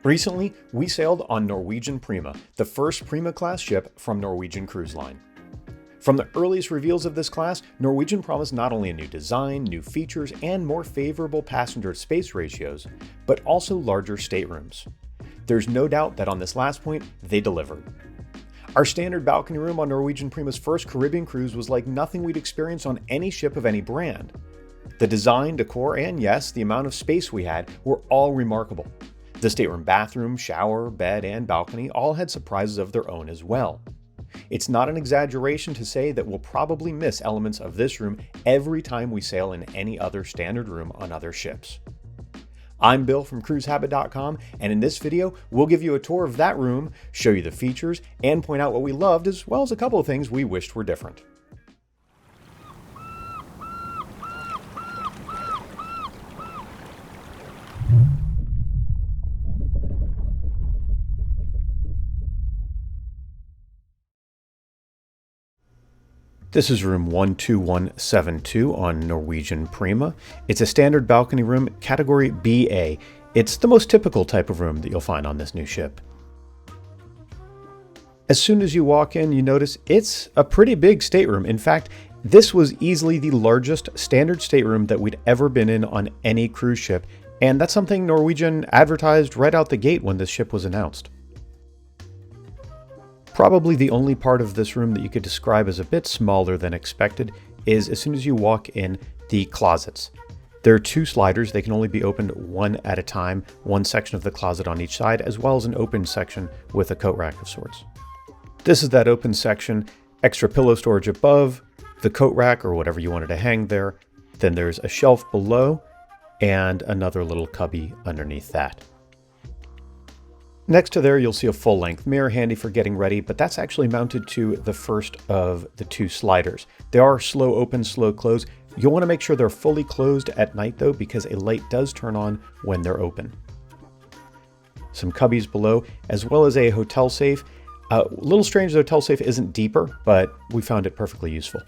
Recently, we sailed on Norwegian Prima, the first Prima class ship from Norwegian Cruise Line. From the earliest reveals of this class, Norwegian promised not only a new design, new features, and more favorable passenger-to-space ratios, but also larger staterooms. There's no doubt that on this last point, they delivered. Our standard balcony room on Norwegian Prima's first Caribbean cruise was like nothing we'd experienced on any ship of any brand. The design, decor, and yes, the amount of space we had were all remarkable. The stateroom bathroom, shower, bed, and balcony all had surprises of their own as well. It's not an exaggeration to say that we'll probably miss elements of this room every time we sail in any other standard room on other ships. I'm Bill from cruisehabit.com, and in this video, we'll give you a tour of that room, show you the features, and point out what we loved as well as a couple of things we wished were different. This is room 12172 on Norwegian Prima. It's a standard balcony room, category BA. It's the most typical type of room that you'll find on this new ship. As soon as you walk in, you notice it's a pretty big stateroom. In fact, this was easily the largest standard stateroom that we'd ever been in on any cruise ship, and that's something Norwegian advertised right out the gate when this ship was announced. Probably the only part of this room that you could describe as a bit smaller than expected is as soon as you walk in, the closets. There are two sliders. They can only be opened one at a time, one section of the closet on each side, as well as an open section with a coat rack of sorts. This is that open section, extra pillow storage above, the coat rack or whatever you wanted to hang there. Then there's a shelf below and another little cubby underneath that. Next to there, you'll see a full-length mirror handy for getting ready, but that's actually mounted to the first of the two sliders. They are slow open, slow close. You'll want to make sure they're fully closed at night though, because a light does turn on when they're open. Some cubbies below, as well as a hotel safe. A little strange the hotel safe isn't deeper, but we found it perfectly useful.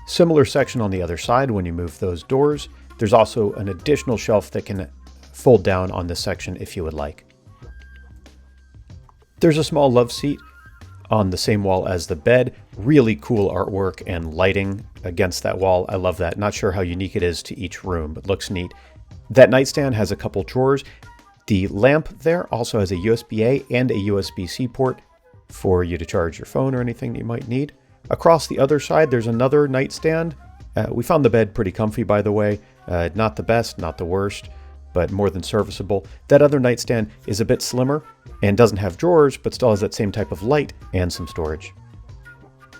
Similar section on the other side when you move those doors. There's also an additional shelf that can fold down on this section if you would like. There's a small love seat on the same wall as the bed. Really cool artwork and lighting against that wall. I love that. Not sure how unique it is to each room, but looks neat. That nightstand has a couple drawers. The lamp there also has a USB-A and a USB-C port for you to charge your phone or anything that you might need. Across the other side, there's another nightstand. We found the bed pretty comfy, by the way. Not the best, not the worst, but more than serviceable. That other nightstand is a bit slimmer and doesn't have drawers, but still has that same type of light and some storage.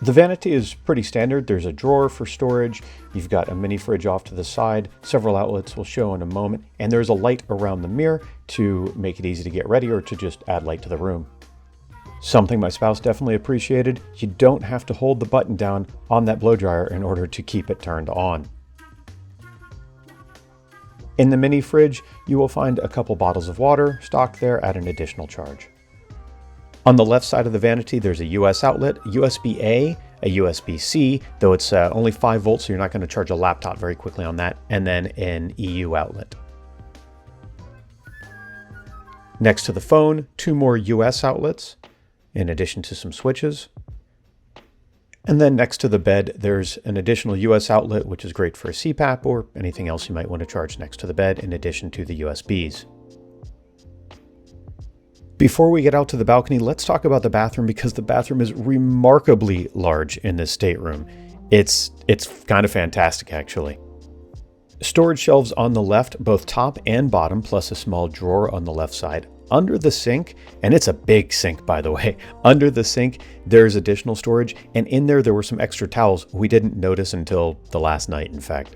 The vanity is pretty standard. There's a drawer for storage. You've got a mini fridge off to the side. Several outlets we'll show in a moment. And there's a light around the mirror to make it easy to get ready or to just add light to the room. Something my spouse definitely appreciated, you don't have to hold the button down on that blow dryer in order to keep it turned on. In the mini fridge, you will find a couple bottles of water stocked there at an additional charge. On the left side of the vanity, there's a US outlet, USB-A, a USB-C, though it's only 5 volts, so you're not going to charge a laptop very quickly on that, and then an EU outlet. Next to the phone, 2 more US outlets, in addition to some switches. And then next to the bed, there's an additional US outlet, which is great for a CPAP or anything else you might want to charge next to the bed in addition to the USBs. Before we get out to the balcony, let's talk about the bathroom because the bathroom is remarkably large in this stateroom. It's kind of fantastic, actually. Storage shelves on the left, both top and bottom, plus a small drawer on the left side. Under the sink, and it's a big sink by the way, under the sink there's additional storage, and in there were some extra towels we didn't notice until the last night, in fact.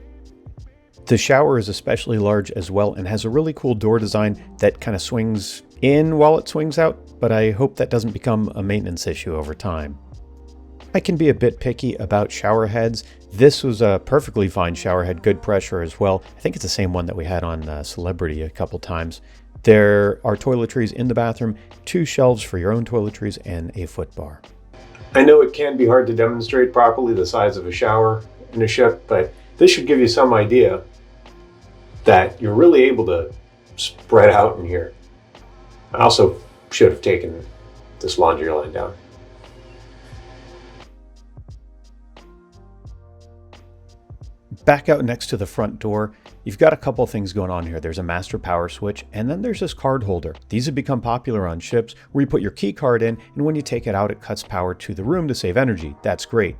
The shower is especially large as well and has a really cool door design that kind of swings in while it swings out, but I hope that doesn't become a maintenance issue over time. I can be a bit picky about shower heads. This was a perfectly fine shower head, good pressure as well. I think it's the same one that we had on Celebrity a couple times. There are toiletries in the bathroom, 2 shelves for your own toiletries, and a foot bar. I know it can be hard to demonstrate properly the size of a shower in a ship, but this should give you some idea that you're really able to spread out in here. I also should have taken this laundry line down. Back out next to the front door, you've got a couple things going on here. There's a master power switch, and then there's this card holder. These have become popular on ships where you put your key card in, and when you take it out, it cuts power to the room to save energy. That's great.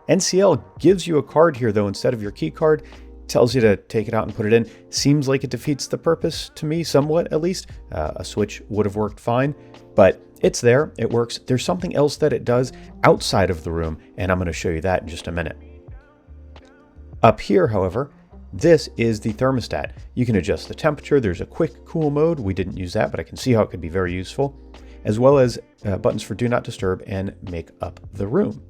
NCL gives you a card here though instead of your key card, tells you to take it out and put it in. Seems like it defeats the purpose to me, somewhat at least. A switch would have worked fine, but it's there, it works. There's something else that it does outside of the room, and I'm going to show you that in just a minute. Up here, however, this is the thermostat. You can adjust the temperature. There's a quick cool mode. We didn't use that, but I can see how it could be very useful, as well as buttons for do not disturb and make up the room.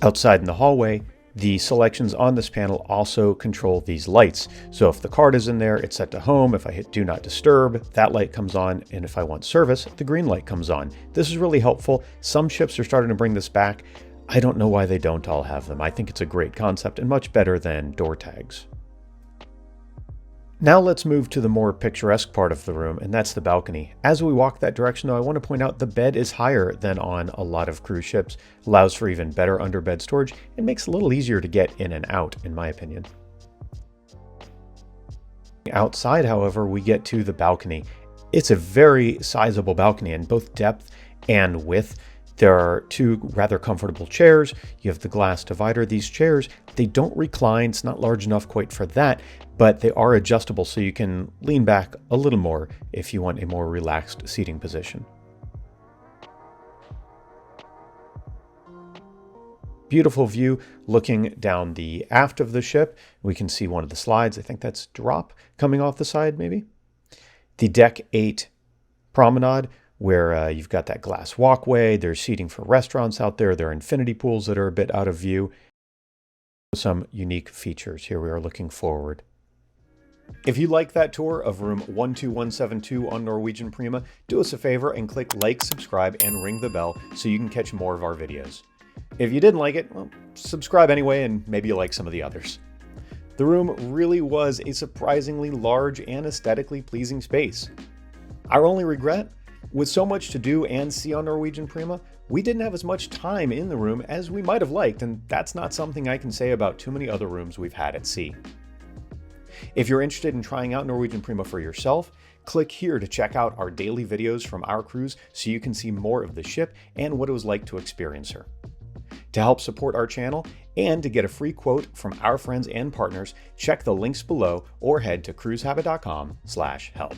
Outside in the hallway, the selections on this panel also control these lights. So if the card is in there, it's set to home. If I hit do not disturb, that light comes on. And if I want service, the green light comes on. This is really helpful. Some ships are starting to bring this back. I don't know why they don't all have them. I think it's a great concept and much better than door tags. Now let's move to the more picturesque part of the room, and that's the balcony. As we walk that direction though, I want to point out the bed is higher than on a lot of cruise ships, allows for even better underbed storage, and makes it a little easier to get in and out, in my opinion. Outside, however, we get to the balcony. It's a very sizable balcony in both depth and width. There are two rather comfortable chairs. You have the glass divider. These chairs, they don't recline. It's not large enough quite for that, but they are adjustable so you can lean back a little more if you want a more relaxed seating position. Beautiful view looking down the aft of the ship. We can see one of the slides. I think that's drop coming off the side maybe. The Deck 8 promenade, where you've got that glass walkway. There's seating for restaurants out there. There are infinity pools that are a bit out of view. Some unique features. Here we are looking forward. If you like that tour of room 12172 on Norwegian Prima, do us a favor and click like, subscribe, and ring the bell so you can catch more of our videos. If you didn't like it, well, subscribe anyway and maybe you'll like some of the others. The room really was a surprisingly large and aesthetically pleasing space. Our only regret? With so much to do and see on Norwegian Prima, we didn't have as much time in the room as we might have liked, and that's not something I can say about too many other rooms we've had at sea. If you're interested in trying out Norwegian Prima for yourself, click here to check out our daily videos from our cruise so you can see more of the ship and what it was like to experience her. To help support our channel and to get a free quote from our friends and partners, check the links below or head to cruisehabit.com/help.